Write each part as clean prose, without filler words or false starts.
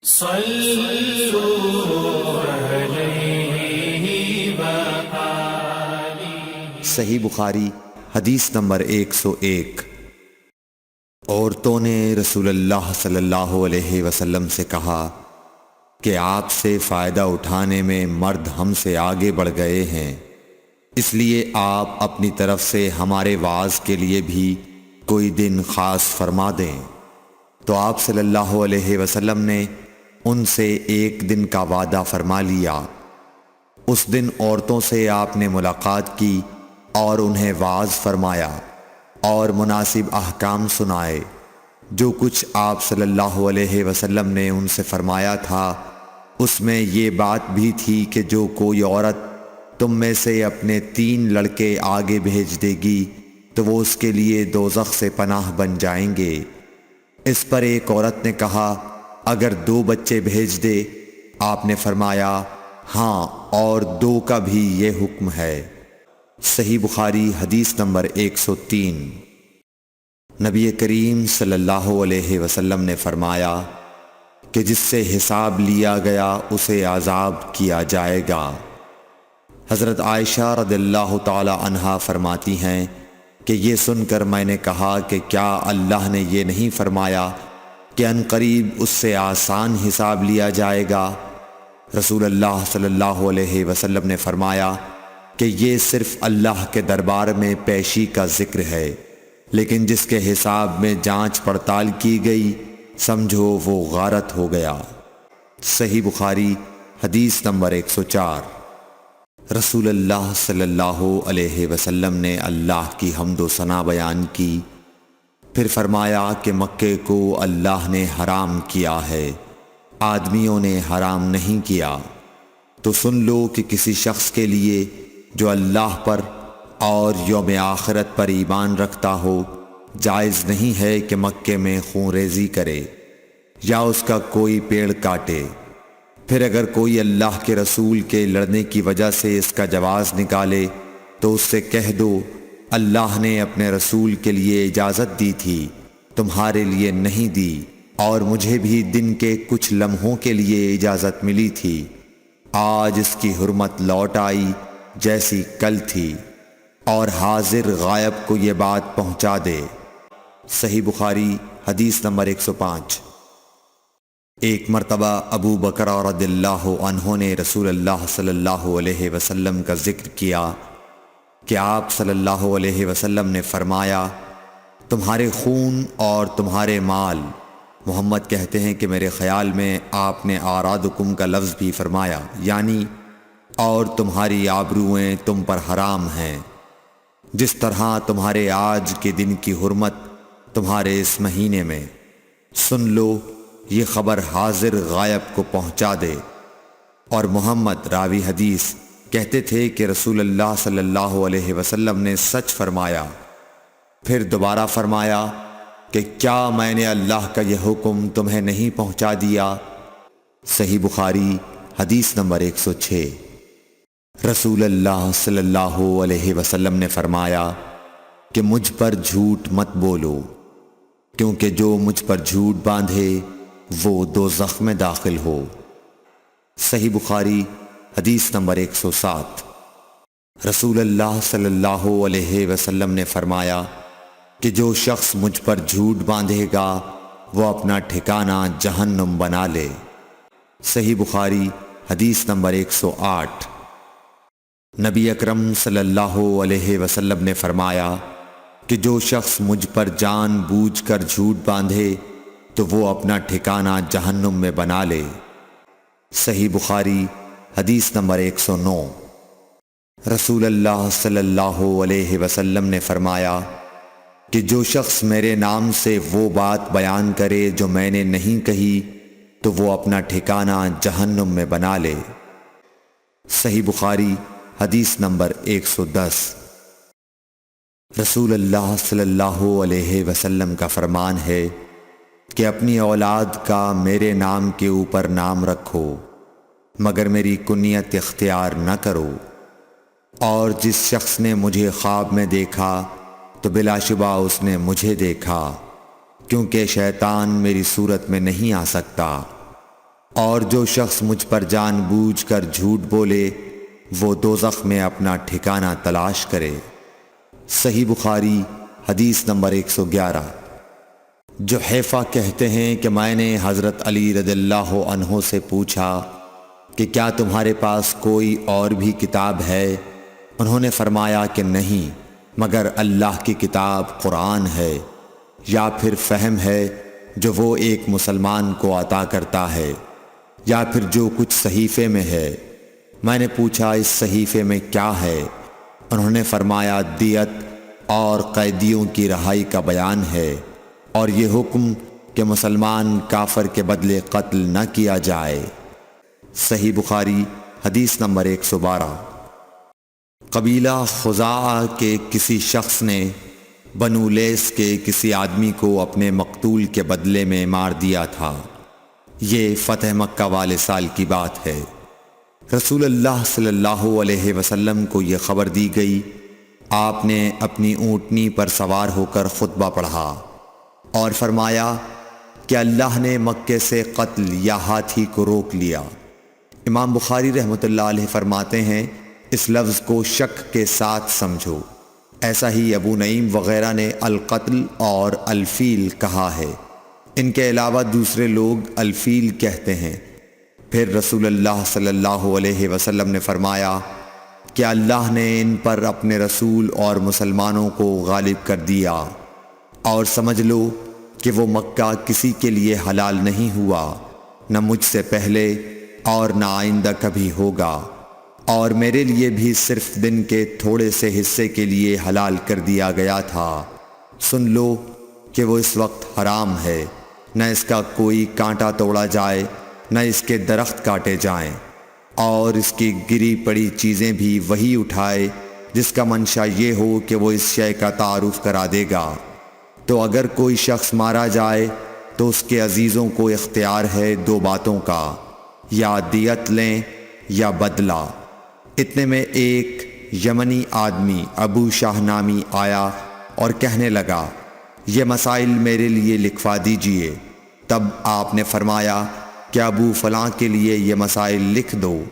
صلوا علیہ وآلہ۔ صحیح بخاری حدیث نمبر 101۔ عورتوں نے رسول اللہ صلی اللہ علیہ وسلم سے کہا کہ آپ سے فائدہ اٹھانے میں مرد ہم سے آگے بڑھ گئے ہیں، اس لیے آپ اپنی طرف سے ہمارے وعظ کے لیے بھی کوئی دن خاص فرما دیں۔ تو آپ صلی اللہ علیہ وسلم نے ان سے ایک دن کا وعدہ فرما لیا۔ اس دن عورتوں سے آپ نے ملاقات کی اور انہیں وعظ فرمایا اور مناسب احکام سنائے۔ جو کچھ آپ صلی اللہ علیہ وسلم نے ان سے فرمایا تھا اس میں یہ بات بھی تھی کہ جو کوئی عورت تم میں سے اپنے 3 لڑکے آگے بھیج دے گی تو وہ اس کے لیے دوزخ سے پناہ بن جائیں گے۔ اس پر ایک عورت نے کہا اگر 2 بچے بھیج دے؟ آپ نے فرمایا ہاں، اور 2 کا بھی یہ حکم ہے۔ صحیح بخاری حدیث نمبر 103۔ نبی کریم صلی اللہ علیہ وسلم نے فرمایا کہ جس سے حساب لیا گیا اسے عذاب کیا جائے گا۔ حضرت عائشہ رضی اللہ تعالی عنہا فرماتی ہیں کہ یہ سن کر میں نے کہا کہ کیا اللہ نے یہ نہیں فرمایا کہ عنقریب اس سے آسان حساب لیا جائے گا؟ رسول اللہ صلی اللہ علیہ وسلم نے فرمایا کہ یہ صرف اللہ کے دربار میں پیشی کا ذکر ہے، لیکن جس کے حساب میں جانچ پڑتال کی گئی سمجھو وہ غارت ہو گیا۔ صحیح بخاری حدیث نمبر 104۔ رسول اللہ صلی اللہ علیہ وسلم نے اللہ کی حمد و ثنا بیان کی، پھر فرمایا کہ مکے کو اللہ نے حرام کیا ہے، آدمیوں نے حرام نہیں کیا۔ تو سن لو کہ کسی شخص کے لیے جو اللہ پر اور یوم آخرت پر ایمان رکھتا ہو جائز نہیں ہے کہ مکے میں خون ریزی کرے یا اس کا کوئی پیڑ کاٹے۔ پھر اگر کوئی اللہ کے رسول کے لڑنے کی وجہ سے اس کا جواز نکالے تو اس سے کہہ دو اللہ نے اپنے رسول کے لیے اجازت دی تھی، تمہارے لیے نہیں دی، اور مجھے بھی دن کے کچھ لمحوں کے لیے اجازت ملی تھی، آج اس کی حرمت لوٹ آئی جیسی کل تھی، اور حاضر غائب کو یہ بات پہنچا دے۔ صحیح بخاری حدیث نمبر 105۔ ایک مرتبہ ابو بکر رضی اللہ عنہ نے رسول اللہ صلی اللہ علیہ وسلم کا ذکر کیا کہ آپ صلی اللہ علیہ وسلم نے فرمایا تمہارے خون اور تمہارے مال، محمد کہتے ہیں کہ میرے خیال میں آپ نے اعراضکم کا لفظ بھی فرمایا، یعنی اور تمہاری آبروئیں تم پر حرام ہیں، جس طرح تمہارے آج کے دن کی حرمت تمہارے اس مہینے میں۔ سن لو یہ خبر حاضر غائب کو پہنچا دے۔ اور محمد راوی حدیث کہتے تھے کہ رسول اللہ صلی اللہ علیہ وسلم نے سچ فرمایا۔ پھر دوبارہ فرمایا کہ کیا میں نے اللہ کا یہ حکم تمہیں نہیں پہنچا دیا؟ صحیح بخاری حدیث نمبر 106۔ رسول اللہ صلی اللہ علیہ وسلم نے فرمایا کہ مجھ پر جھوٹ مت بولو، کیونکہ جو مجھ پر جھوٹ باندھے وہ دوزخ میں داخل ہو۔ صحیح بخاری حدیث نمبر 107۔ رسول اللہ صلی اللہ علیہ وسلم نے فرمایا کہ جو شخص مجھ پر جھوٹ باندھے گا وہ اپنا ٹھکانہ جہنم بنا لے۔ صحیح بخاری حدیث نمبر 108۔ نبی اکرم صلی اللہ علیہ وسلم نے فرمایا کہ جو شخص مجھ پر جان بوجھ کر جھوٹ باندھے تو وہ اپنا ٹھکانہ جہنم میں بنا لے۔ صحیح بخاری حدیث نمبر 109۔ رسول اللہ صلی اللہ علیہ وسلم نے فرمایا کہ جو شخص میرے نام سے وہ بات بیان کرے جو میں نے نہیں کہی تو وہ اپنا ٹھکانہ جہنم میں بنا لے۔ صحیح بخاری حدیث نمبر 110۔ رسول اللہ صلی اللہ علیہ وسلم کا فرمان ہے کہ اپنی اولاد کا میرے نام کے اوپر نام رکھو مگر میری کنیت اختیار نہ کرو، اور جس شخص نے مجھے خواب میں دیکھا تو بلا شبہ اس نے مجھے دیکھا، کیونکہ شیطان میری صورت میں نہیں آ سکتا۔ اور جو شخص مجھ پر جان بوجھ کر جھوٹ بولے وہ دوزخ میں اپنا ٹھکانہ تلاش کرے۔ صحیح بخاری حدیث نمبر 111۔ جحیفہ کہتے ہیں کہ میں نے حضرت علی رضی اللہ عنہ سے پوچھا کہ کیا تمہارے پاس کوئی اور بھی کتاب ہے؟ انہوں نے فرمایا کہ نہیں مگر اللہ کی کتاب قرآن ہے، یا پھر فہم ہے جو وہ ایک مسلمان کو عطا کرتا ہے، یا پھر جو کچھ صحیفے میں ہے۔ میں نے پوچھا اس صحیفے میں کیا ہے؟ انہوں نے فرمایا دیت اور قیدیوں کی رہائی کا بیان ہے، اور یہ حکم کہ مسلمان کافر کے بدلے قتل نہ کیا جائے۔ صحیح بخاری حدیث نمبر 112۔ قبیلہ خزاعہ کے کسی شخص نے بنو لیس کے کسی آدمی کو اپنے مقتول کے بدلے میں مار دیا تھا۔ یہ فتح مکہ والے سال کی بات ہے۔ رسول اللہ صلی اللہ علیہ وسلم کو یہ خبر دی گئی۔ آپ نے اپنی اونٹنی پر سوار ہو کر خطبہ پڑھا اور فرمایا کہ اللہ نے مکے سے قتل یا ہاتھی کو روک لیا۔ امام بخاری رحمۃ اللہ علیہ فرماتے ہیں اس لفظ کو شک کے ساتھ سمجھو۔ ایسا ہی ابو نعیم وغیرہ نے القتل اور الفیل کہا ہے۔ ان کے علاوہ دوسرے لوگ الفیل کہتے ہیں۔ پھر رسول اللہ صلی اللہ علیہ وسلم نے فرمایا کہ اللہ نے ان پر اپنے رسول اور مسلمانوں کو غالب کر دیا، اور سمجھ لو کہ وہ مکہ کسی کے لیے حلال نہیں ہوا، نہ مجھ سے پہلے اور نہ آئندہ کبھی ہوگا، اور میرے لیے بھی صرف دن کے تھوڑے سے حصے کے لیے حلال کر دیا گیا تھا۔ سن لو کہ وہ اس وقت حرام ہے، نہ اس کا کوئی کانٹا توڑا جائے نہ اس کے درخت کاٹے جائیں، اور اس کی گری پڑی چیزیں بھی وہی اٹھائے جس کا منشا یہ ہو کہ وہ اس شے کا تعارف کرا دے گا۔ تو اگر کوئی شخص مارا جائے تو اس کے عزیزوں کو اختیار ہے دو باتوں کا، یا دیت لیں یا بدلہ۔ اتنے میں ایک یمنی آدمی ابو شاہ نامی آیا اور کہنے لگا یہ مسائل میرے لیے لکھوا دیجئے۔ تب آپ نے فرمایا کہ ابو فلاں کے لیے یہ مسائل لکھ دو۔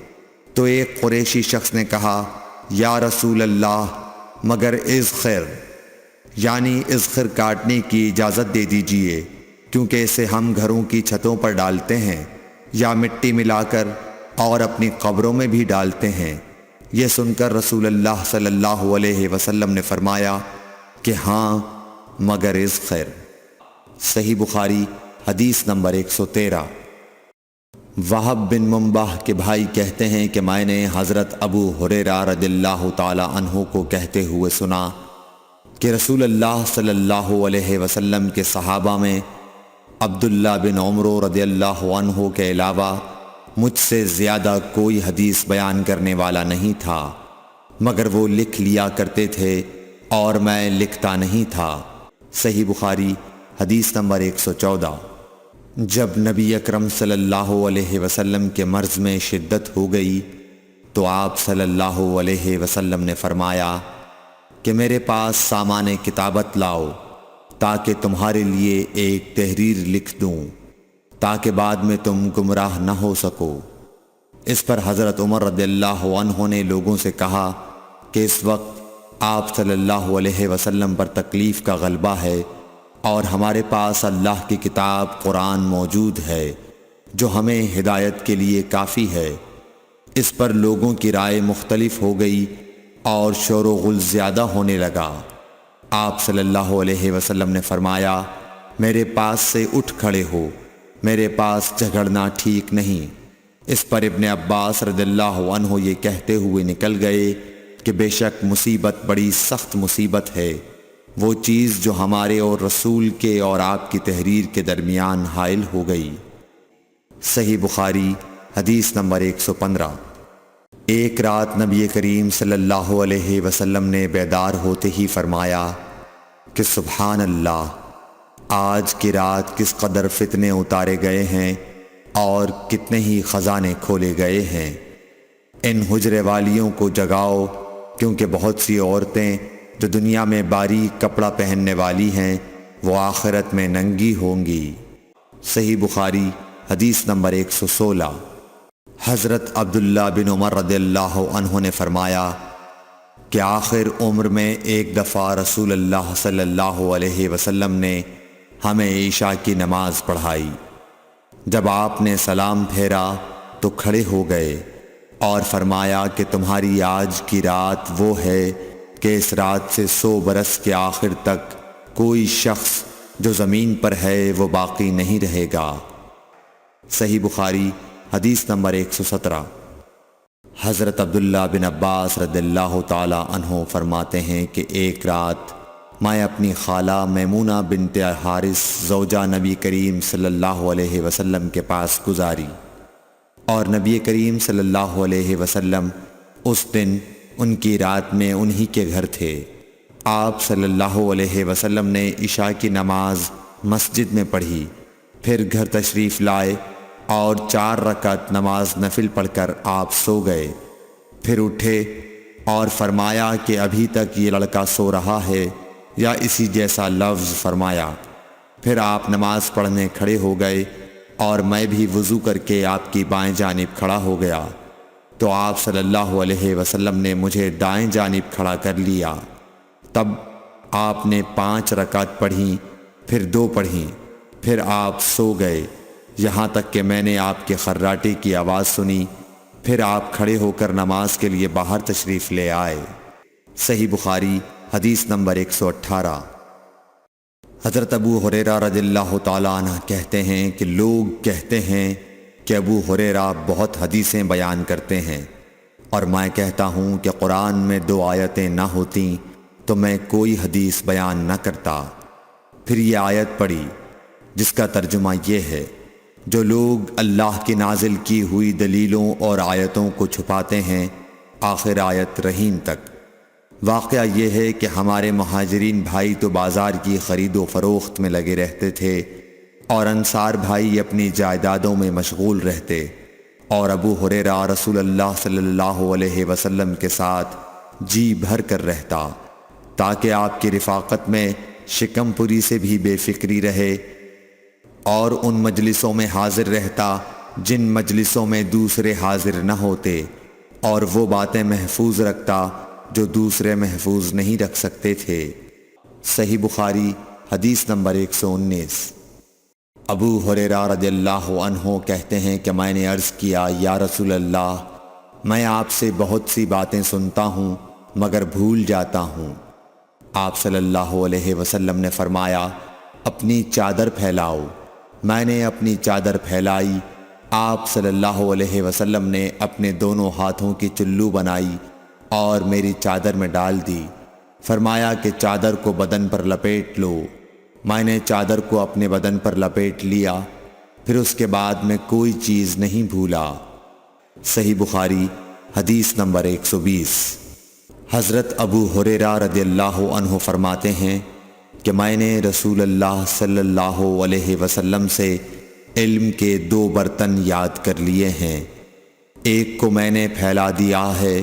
تو ایک قریشی شخص نے کہا یا رسول اللہ مگر اذخر، یعنی اذخر کاٹنے کی اجازت دے دیجئے، کیونکہ اسے ہم گھروں کی چھتوں پر ڈالتے ہیں یا مٹی ملا کر اور اپنی قبروں میں بھی ڈالتے ہیں۔ یہ سن کر رسول اللہ صلی اللہ علیہ وسلم نے فرمایا کہ ہاں مگر اذخر۔ صحیح بخاری حدیث نمبر 113۔ وہب بن منبح کے بھائی کہتے ہیں کہ میں نے حضرت ابو ہریرہ رضی اللہ تعالی عنہ کو کہتے ہوئے سنا کہ رسول اللہ صلی اللہ علیہ وسلم کے صحابہ میں عبداللہ بن عمر رضی اللہ عنہ کے علاوہ مجھ سے زیادہ کوئی حدیث بیان کرنے والا نہیں تھا، مگر وہ لکھ لیا کرتے تھے اور میں لکھتا نہیں تھا۔ صحیح بخاری حدیث نمبر 114۔ جب نبی اکرم صلی اللہ علیہ وسلم کے مرض میں شدت ہو گئی تو آپ صلی اللہ علیہ وسلم نے فرمایا کہ میرے پاس سامان کتابت لاؤ تاکہ تمہارے لیے ایک تحریر لکھ دوں تاکہ بعد میں تم گمراہ نہ ہو سکو۔ اس پر حضرت عمر رضی اللہ عنہ نے لوگوں سے کہا کہ اس وقت آپ صلی اللہ علیہ وسلم پر تکلیف کا غلبہ ہے اور ہمارے پاس اللہ کی کتاب قرآن موجود ہے جو ہمیں ہدایت کے لیے کافی ہے۔ اس پر لوگوں کی رائے مختلف ہو گئی اور شور و غل زیادہ ہونے لگا۔ آپ صلی اللہ علیہ وسلم نے فرمایا میرے پاس سے اٹھ کھڑے ہو، میرے پاس جھگڑنا ٹھیک نہیں۔ اس پر ابن عباس رضی اللہ عنہ یہ کہتے ہوئے نکل گئے کہ بے شک مصیبت بڑی سخت مصیبت ہے، وہ چیز جو ہمارے اور رسول کے اور آپ کی تحریر کے درمیان حائل ہو گئی۔ صحیح بخاری حدیث نمبر 115۔ ایک رات نبی کریم صلی اللہ علیہ وسلم نے بیدار ہوتے ہی فرمایا کہ سبحان اللہ، آج کی رات کس قدر فتنے اتارے گئے ہیں اور کتنے ہی خزانے کھولے گئے ہیں۔ ان حجرے والیوں کو جگاؤ، کیونکہ بہت سی عورتیں جو دنیا میں باریک کپڑا پہننے والی ہیں وہ آخرت میں ننگی ہوں گی۔ صحیح بخاری حدیث نمبر 116۔ حضرت عبداللہ بن عمر رضی اللہ عنہ نے فرمایا کہ آخر عمر میں ایک دفعہ رسول اللہ صلی اللہ علیہ وسلم نے ہمیں عشاء کی نماز پڑھائی۔ جب آپ نے سلام پھیرا تو کھڑے ہو گئے اور فرمایا کہ تمہاری آج کی رات وہ ہے کہ اس رات سے 100 برس کے آخر تک کوئی شخص جو زمین پر ہے وہ باقی نہیں رہے گا۔ صحیح بخاری حدیث نمبر 117۔ حضرت عبداللہ بن عباس رضی اللہ تعالی عنہ فرماتے ہیں کہ ایک رات میں اپنی خالہ میمونہ بنت حارث زوجہ نبی کریم صلی اللہ علیہ وسلم کے پاس گزاری، اور نبی کریم صلی اللہ علیہ وسلم اس دن ان کی رات میں انہی کے گھر تھے۔ آپ صلی اللہ علیہ وسلم نے عشاء کی نماز مسجد میں پڑھی، پھر گھر تشریف لائے اور 4 رکعت نماز نفل پڑھ کر آپ سو گئے۔ پھر اٹھے اور فرمایا کہ ابھی تک یہ لڑکا سو رہا ہے یا اسی جیسا لفظ فرمایا۔ پھر آپ نماز پڑھنے کھڑے ہو گئے اور میں بھی وضو کر کے آپ کی بائیں جانب کھڑا ہو گیا، تو آپ صلی اللہ علیہ وسلم نے مجھے دائیں جانب کھڑا کر لیا۔ تب آپ نے 5 رکعت پڑھیں، پھر 2 پڑھیں، پھر آپ سو گئے، یہاں تک کہ میں نے آپ کے خراٹے کی آواز سنی۔ پھر آپ کھڑے ہو کر نماز کے لیے باہر تشریف لے آئے۔ صحیح بخاری حدیث نمبر 118۔ حضرت ابو ہریرہ رضی اللہ تعالیٰ عنہ کہتے ہیں کہ لوگ کہتے ہیں کہ ابو ہریرہ بہت حدیثیں بیان کرتے ہیں، اور میں کہتا ہوں کہ قرآن میں 2 آیتیں نہ ہوتیں تو میں کوئی حدیث بیان نہ کرتا۔ پھر یہ آیت پڑھی جس کا ترجمہ یہ ہے، جو لوگ اللہ کی نازل کی ہوئی دلیلوں اور آیتوں کو چھپاتے ہیں، آخر آیت رحیم تک۔ واقعہ یہ ہے کہ ہمارے مہاجرین بھائی تو بازار کی خرید و فروخت میں لگے رہتے تھے، اور انصار بھائی اپنی جائیدادوں میں مشغول رہتے، اور ابو ہریرہ رسول اللہ صلی اللہ علیہ وسلم کے ساتھ جی بھر کر رہتا، تاکہ آپ کی رفاقت میں شکم پوری سے بھی بے فکری رہے، اور ان مجلسوں میں حاضر رہتا جن مجلسوں میں دوسرے حاضر نہ ہوتے، اور وہ باتیں محفوظ رکھتا جو دوسرے محفوظ نہیں رکھ سکتے تھے۔ صحیح بخاری حدیث نمبر 119۔ ابو ہریرہ رضی اللہ عنہ کہتے ہیں کہ میں نے عرض کیا، یا رسول اللہ، میں آپ سے بہت سی باتیں سنتا ہوں مگر بھول جاتا ہوں۔ آپ صلی اللہ علیہ وسلم نے فرمایا، اپنی چادر پھیلاؤ۔ میں نے اپنی چادر پھیلائی۔ آپ صلی اللہ علیہ وسلم نے اپنے دونوں ہاتھوں کی چلو بنائی اور میری چادر میں ڈال دی۔ فرمایا کہ چادر کو بدن پر لپیٹ لو۔ میں نے چادر کو اپنے بدن پر لپیٹ لیا، پھر اس کے بعد میں کوئی چیز نہیں بھولا۔ صحیح بخاری حدیث نمبر 120۔ حضرت ابو ہریرہ رضی اللہ عنہ فرماتے ہیں کہ میں نے رسول اللہ صلی اللہ علیہ وسلم سے علم کے 2 برتن یاد کر لیے ہیں، ایک کو میں نے پھیلا دیا ہے،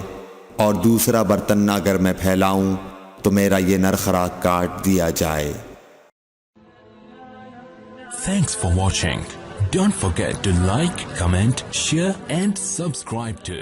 اور دوسرا برتن اگر میں پھیلاؤں تو میرا یہ نرخرا کاٹ دیا جائے۔ Thanks for watching. Don't forget to like, comment, share and subscribe to